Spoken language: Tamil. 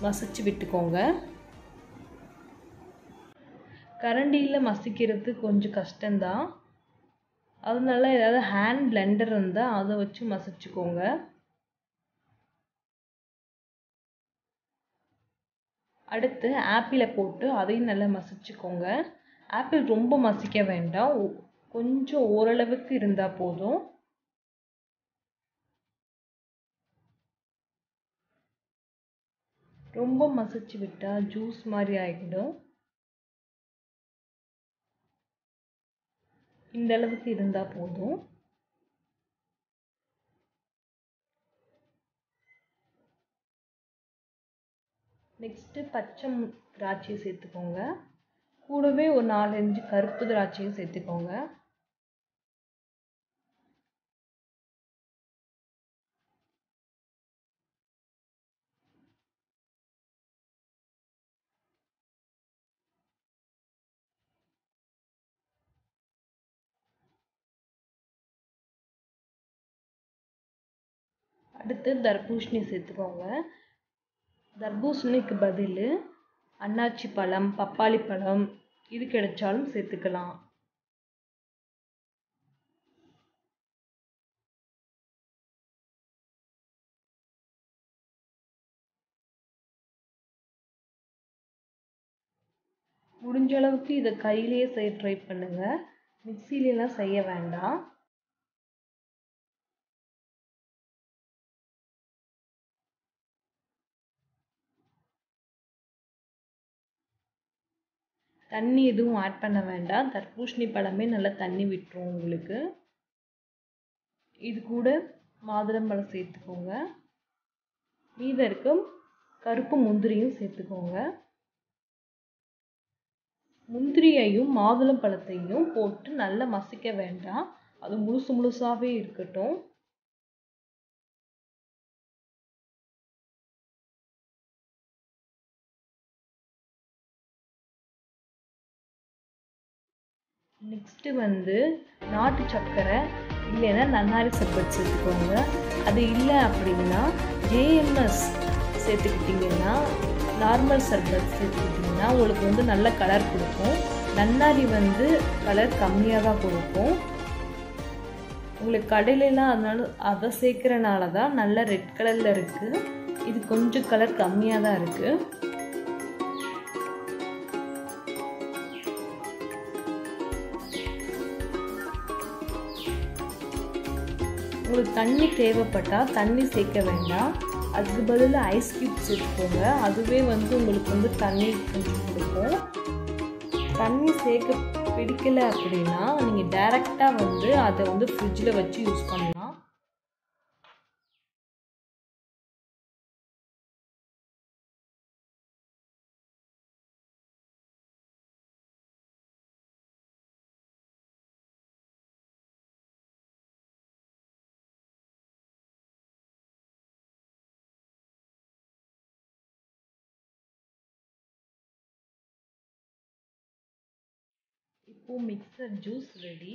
மசிச்சு விட்டுக்கோங்க. கரண்டியில் மசிக்கிறது கொஞ்சம் கஷ்டம்தான். அதனால ஏதாவது ஹேண்ட் பிளெண்டர் இருந்தால் அதை வச்சு மசிச்சுக்கோங்க. அடுத்து ஆப்பிளை போட்டு அதையும் நல்லா மசிச்சுக்கோங்க. ஆப்பிள் ரொம்ப மசிக்க வேண்டாம், கொஞ்சம் ஓரளவுக்கு இருந்தால் போதும். ரொம்ப மசிச்சு விட்டால் ஜூஸ் மாதிரி ஆகிடும். இந்த அளவுக்கு இருந்தால் போதும். நெக்ஸ்ட்டு பச்சை திராட்சையை சேர்த்துக்கோங்க. கூடவே ஒரு 4-5 கருப்பு திராட்சையும் சேர்த்துக்கோங்க. அடுத்து தர்பூசணி சேர்த்துக்கோங்க. தர்பூசணிக்கு பதில் அன்னாச்சி பழம், பப்பாளி பழம் இது கிடைச்சாலும் சேர்த்துக்கலாம். முடிஞ்ச அளவுக்கு இதை கையிலேயே செய்ய ட்ரை பண்ணுங்க, மிக்சிலெலாம் செய்ய வேண்டாம். தண்ணி எதுவும் ஆட் பண்ண வேண்டாம், தர்பூசணி பழமே நல்லா தண்ணி விட்டுரும் உங்களுக்கு. இது கூட மாதுளம்பழம் சேர்த்துக்கோங்க. மீதம் இருக்கும் கருப்பு முந்திரியும் சேர்த்துக்கோங்க. முந்திரியையும் மாதுளம் பழத்தையும் போட்டு நல்லா மசிக்க வேண்டாம், அது முழுசாகவே இருக்கட்டும். நெக்ஸ்ட்டு நாட்டு சர்க்கரை இல்லைன்னா நன்னாரி சர்பத் சேர்த்துக்கோங்க. அது இல்லை அப்படின்னா ஜேஎம்எஸ் சேர்த்துக்கிட்டிங்கன்னா, நார்மல் சர்பத் சேர்த்துக்கிட்டிங்கன்னா உங்களுக்கு நல்ல கலர் கொடுக்கும். நன்னாரி கலர் கம்மியாக தான் கொடுக்கும். உங்களுக்கு கடையிலலாம் அதனால அதை சேர்க்குறனால தான் நல்ல ரெட் கலரில் இருக்குது. இது கொஞ்சம் கலர் கம்மியாக தான் இருக்குது. உங்களுக்கு தண்ணி தேவைப்பட்டால் தண்ணி சேர்க்க வேண்டாம், அதுக்கு பதில் ஐஸ் க்யூப் சேர்த்துக்கோங்க. அதுவே உங்களுக்கு தண்ணி கொஞ்சம் கொடுக்கும். தண்ணி சேர்க்க பிடிக்கலை அப்படின்னா நீங்கள் டைரெக்டாக அதை ஃப்ரிட்ஜில் வச்சு யூஸ் பண்ணலாம். இப்போது மிக்சர் ஜூஸ் ரெடி.